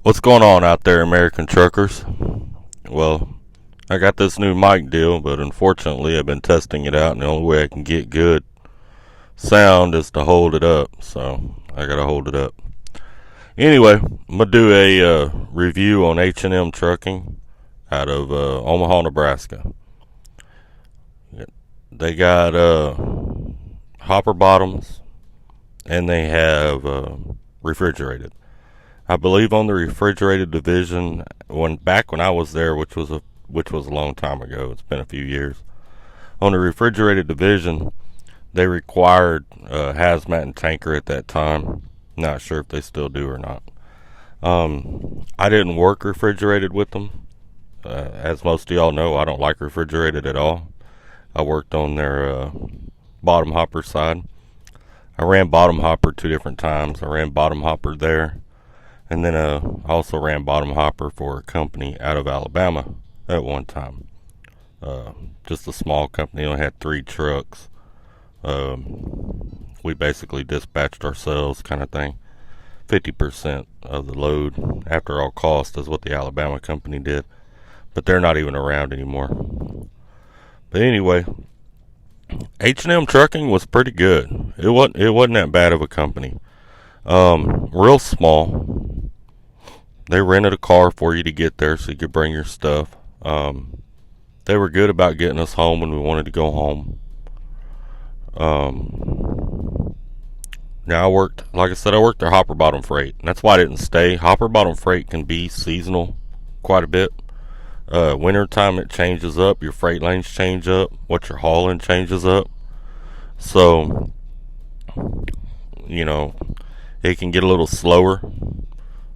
What's going on out there, American truckers? Well, I got this new mic deal, but unfortunately I've been testing it out, and the only way I can get good sound is to hold it up, so I gotta hold it up. Anyway, I'm gonna do a review on H&M Trucking out of Omaha, Nebraska. They got hopper bottoms, and they have refrigerated. I believe on the refrigerated division, when I was there, which was a long time ago. It's been a few years. On the refrigerated division, they required hazmat and tanker at that time. Not sure if they still do or not. I didn't work refrigerated with them. As most of y'all know, I don't like refrigerated at all. I worked on their bottom hopper side. I ran bottom hopper 2 different times. I ran bottom hopper there, and then I also ran bottom hopper for a company out of Alabama at one time. Just a small company. Only had 3 trucks. We basically dispatched ourselves, kind of thing. 50% of the load after all cost is what the Alabama company did, but they're not even around anymore. But anyway, H&M Trucking was pretty good. It wasn't that bad of a company. Real small. They rented a car for you to get there so you could bring your stuff. They were good about getting us home when we wanted to go home. Now I worked their hopper bottom freight, and that's why I didn't stay. Hopper bottom freight can be seasonal quite a bit. Winter time it changes up, your freight lanes change up, what you're hauling changes up. So, it can get a little slower.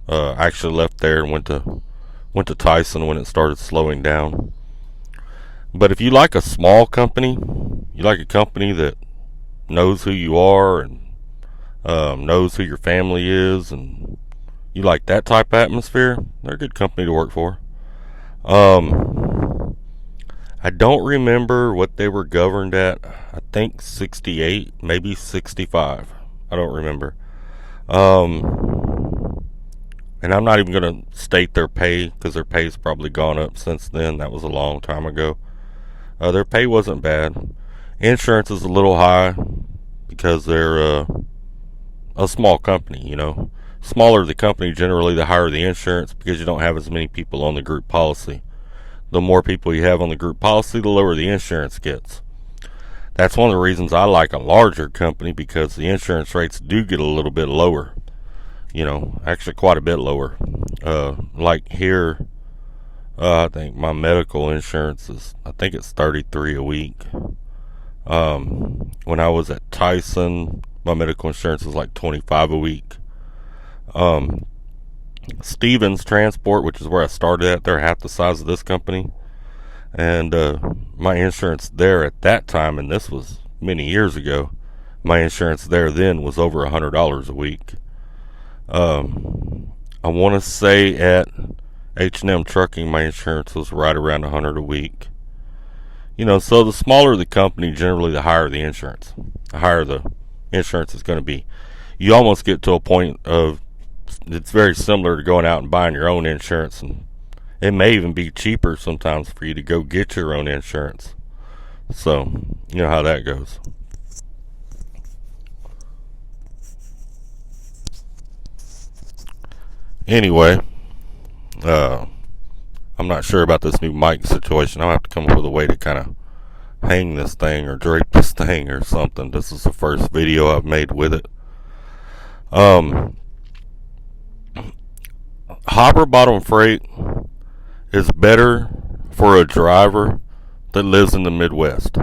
I actually left there and went to Tyson when it started slowing down. But if you like a small company, you like a company that knows who you are and knows who your family is, and you like that type of atmosphere, they're a good company to work for. I don't remember what they were governed at. I think 68, maybe 65. I don't remember. And I'm not even going to state their pay, because their pay's probably gone up since then. That was a long time ago. Their pay wasn't bad. Insurance is a little high because they're a small company, Smaller the company, generally the higher the insurance, because you don't have as many people on the group policy. The more people you have on the group policy, the lower the insurance gets. That's one of the reasons I like a larger company, because the insurance rates do get a little bit lower. Actually quite a bit lower. Like here, I think my medical insurance it's $33 a week. When I was at Tyson, my medical insurance was like $25 a week. Stevens Transport, which is where I started at, they're half the size of this company, and my insurance there at that time, and this was many years ago, my insurance there then was over $100 a week. I want to say at H&M Trucking, my insurance was right around $100 a week. So the smaller the company, generally the higher the insurance. The higher the insurance is going to be. You almost get to a point of, it's very similar to going out and buying your own insurance, and it may even be cheaper sometimes for you to go get your own insurance. So, you know how that goes. Anyway, I'm not sure about this new mic situation. I'll have to come up with a way to kind of hang this thing or drape this thing or something. This is the first video I've made with it. Hopper bottom freight is better for a driver that lives in the Midwest.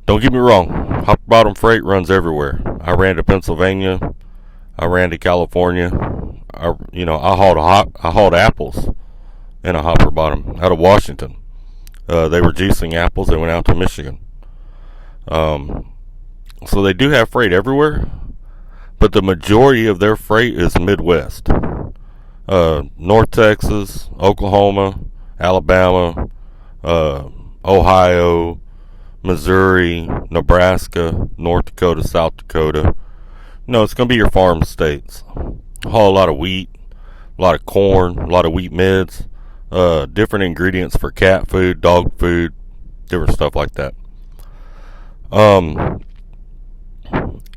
Don't get me wrong, hopper bottom freight runs everywhere. I ran to Pennsylvania, I ran to California. I hauled apples in a hopper bottom out of Washington. They were juicing apples. They went out to Michigan. So they do have freight everywhere, but the majority of their freight is Midwest. North Texas, Oklahoma, Alabama, Ohio, Missouri, Nebraska, North Dakota, South Dakota. It's going to be your farm states. Haul a lot of wheat, a lot of corn, a lot of wheat mids, different ingredients for cat food, dog food, different stuff like that.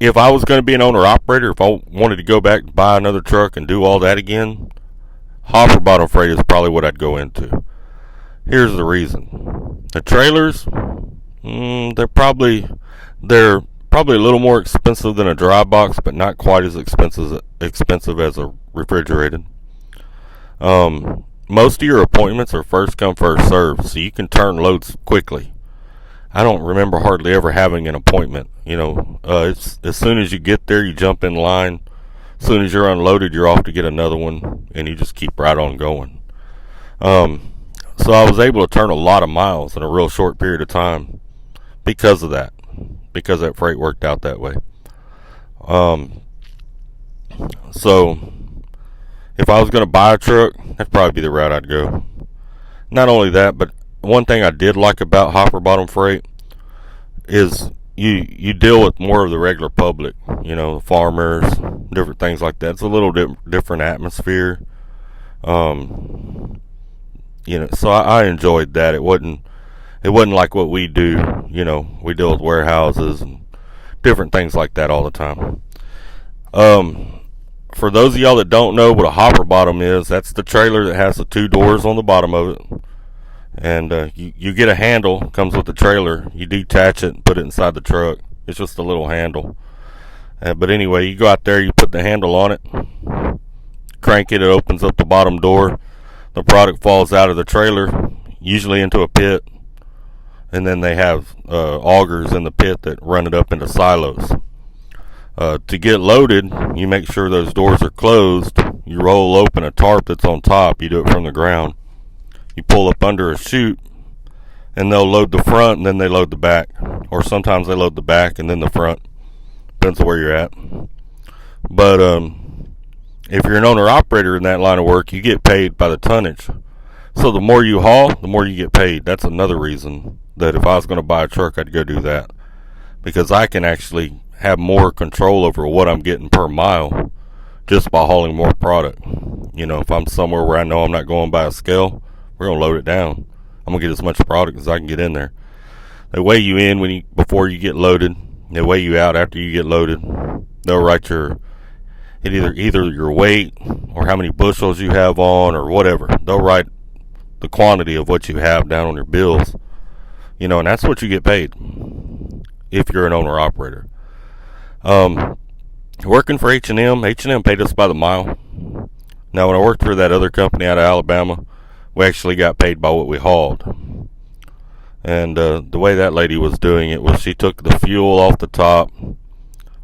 If I was going to be an owner-operator, if I wanted to go back and buy another truck and do all that again, hopper bottom freight is probably what I'd go into. Here's the reason. The trailers, they're probably a little more expensive than a dry box, but not quite as expensive as a refrigerated. Most of your appointments are first come, first served, so you can turn loads quickly. I don't remember hardly ever having an appointment. It's as soon as you get there, you jump in line. As soon as you're unloaded, you're off to get another one, and you just keep right on going. So I was able to turn a lot of miles in a real short period of time because of that. Because that freight worked out that way. So if I was going to buy a truck, that'd probably be the route I'd go. Not only that, but one thing I did like about hopper bottom freight is you deal with more of the regular public, farmers, different things like that. It's a little different atmosphere. So I enjoyed that. It wasn't like what we do. We deal with warehouses and different things like that all the time. For those of y'all that don't know what a hopper bottom is, that's the trailer that has the 2 doors on the bottom of it. And you get a handle, comes with the trailer. You detach it and put it inside the truck. It's just a little handle. But anyway, you go out there, you put the handle on it, crank it, it opens up the bottom door. The product falls out of the trailer, usually into a pit. And then they have augers in the pit that run it up into silos. To get loaded, you make sure those doors are closed. You roll open a tarp that's on top. You do it from the ground. You pull up under a chute, and they'll load the front, and then they load the back. Or sometimes they load the back and then the front. Depends on where you're at. But if you're an owner-operator in that line of work, you get paid by the tonnage. So the more you haul, the more you get paid. That's another reason that if I was going to buy a truck, I'd go do that. Because I can actually have more control over what I'm getting per mile just by hauling more product. If I'm somewhere where I know I'm not going by a scale, we're going to load it down. I'm going to get as much product as I can get in there. They weigh you in before you get loaded. They weigh you out after you get loaded. They'll write either your weight or how many bushels you have on or whatever. They'll write the quantity of what you have down on your bills. And that's what you get paid if you're an owner-operator. Working for H&M paid us by the mile. Now, when I worked for that other company out of Alabama, we actually got paid by what we hauled. And the way that lady was doing it was she took the fuel off the top,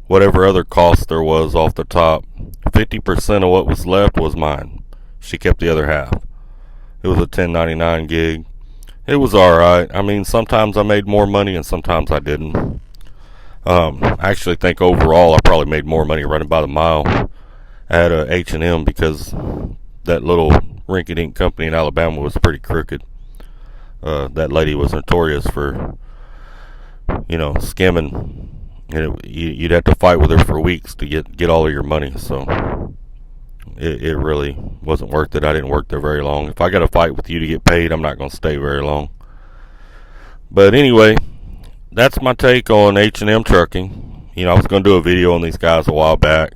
whatever other cost there was off the top. 50% of what was left was mine. She kept the other half. It was a 1099 gig. It was alright. I mean, sometimes I made more money and sometimes I didn't. I actually think overall I probably made more money running by the mile at H&M because that little rinky-dink company in Alabama was pretty crooked. That lady was notorious for, skimming. And you'd have to fight with her for weeks to get all of your money. So it really wasn't worth it. I didn't work there very long. If I got to fight with you to get paid, I'm not going to stay very long. But anyway, that's my take on H&M Trucking. I was going to do a video on these guys a while back.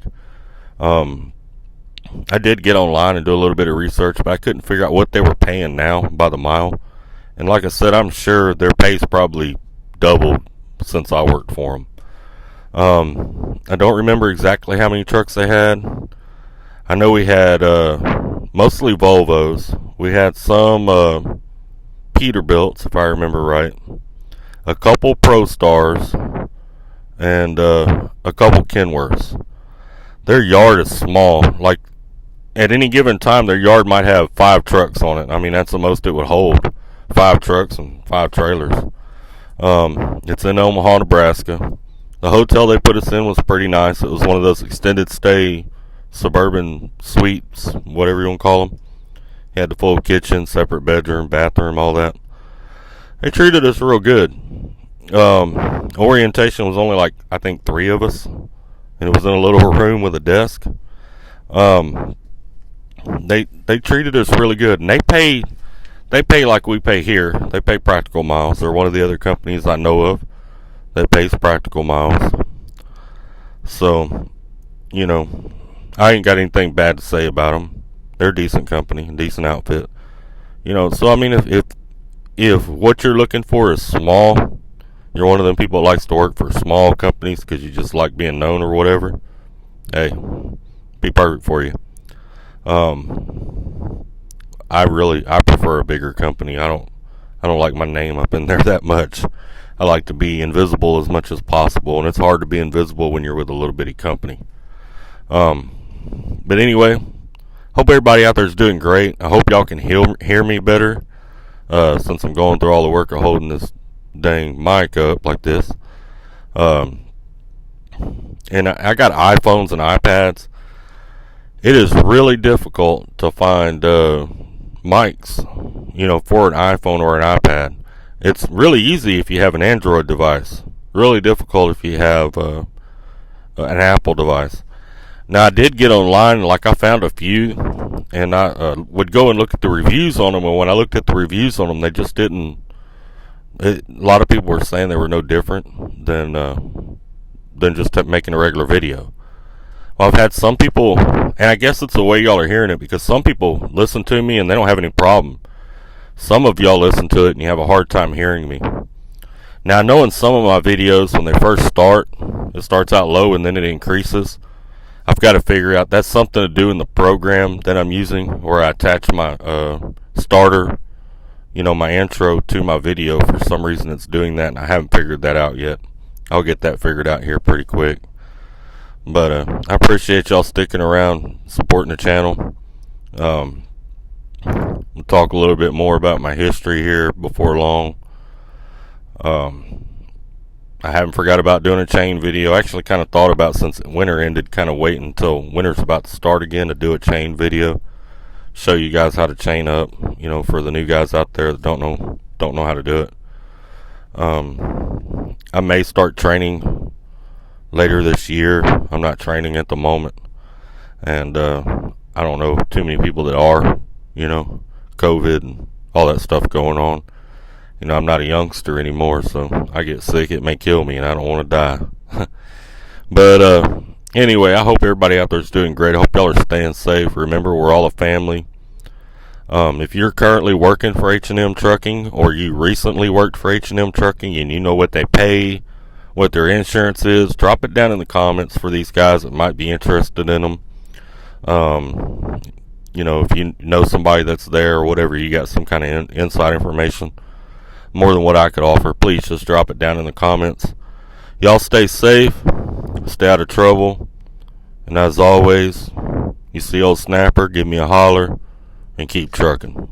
I did get online and do a little bit of research, but I couldn't figure out what they were paying now by the mile. And like I said, I'm sure their pay's probably doubled since I worked for them. I don't remember exactly how many trucks they had. I know we had mostly Volvos. We had some Peterbilts, if I remember right. A couple ProStars and a couple Kenworths. Their yard is small. Like at any given time, their yard might have 5 trucks on it. I mean, that's the most it would hold. 5 trucks and 5 trailers. It's in Omaha, Nebraska. The hotel they put us in was pretty nice. It was one of those extended stay suburban suites, whatever you want to call them. He had the full kitchen, separate bedroom, bathroom, all that. They treated us real good. Orientation was only I think 3 of us. And it was in a little room with a desk. They treated us really good, and they pay like we pay here. They pay practical miles. They're one of the other companies I know of that pays practical miles. So, you know, I ain't got anything bad to say about them. They're a decent company, decent outfit. You know, so I mean, if what you're looking for is small, you're one of them people that likes to work for small companies because you just like being known or whatever, hey, be perfect for you. I prefer a bigger company. I don't like my name up in there that much. I like to be invisible as much as possible, and it's hard to be invisible when you're with a little bitty company. But anyway, hope everybody out there is doing great. I hope y'all can hear me better, since I'm going through all the work of holding this dang mic up like this. And I got iPhones and iPads. It is really difficult to find mics, you know, for an iPhone or an iPad. It's really easy if you have an Android device. Really difficult if you have an Apple device. Now, I did get online, like I found a few, and I would go and look at the reviews on them, and when I looked at the reviews on them, they just didn't. A lot of people were saying they were no different than just making a regular video. Well, I've had some people, and I guess it's the way y'all are hearing it, because some people listen to me and they don't have any problem. Some of y'all listen to it and you have a hard time hearing me. Now, I know in some of my videos, when they first start, it starts out low and then it increases. I've got to figure out, that's something to do in the program that I'm using, where I attach my starter, you know, my intro to my video. For some reason it's doing that, and I haven't figured that out yet. I'll get that figured out here pretty quick. But I appreciate y'all sticking around, supporting the channel. We'll talk a little bit more about my history here before long. I haven't forgot about doing a chain video. I actually kind of thought about, since winter ended, kind of waiting until winter's about to start again to do a chain video. Show you guys how to chain up, you know, for the new guys out there that don't know how to do it. I may start training later this year. I'm not training at the moment, and I don't know too many people that are, you know, COVID and all that stuff going on. You know, I'm not a youngster anymore, so I get sick, it may kill me, and I don't want to die. But anyway, I hope everybody out there is doing great. I hope y'all are staying safe. Remember, we're all a family. If you're currently working for H&M Trucking, or you recently worked for H&M Trucking and you know what they pay, what their insurance is, drop it down in the comments for these guys that might be interested in them. You know, if you know somebody that's there or whatever, you got some kind of inside information, more than what I could offer, please just drop it down in the comments. Y'all stay safe, stay out of trouble, and as always, you see old Snapper, give me a holler, and keep trucking.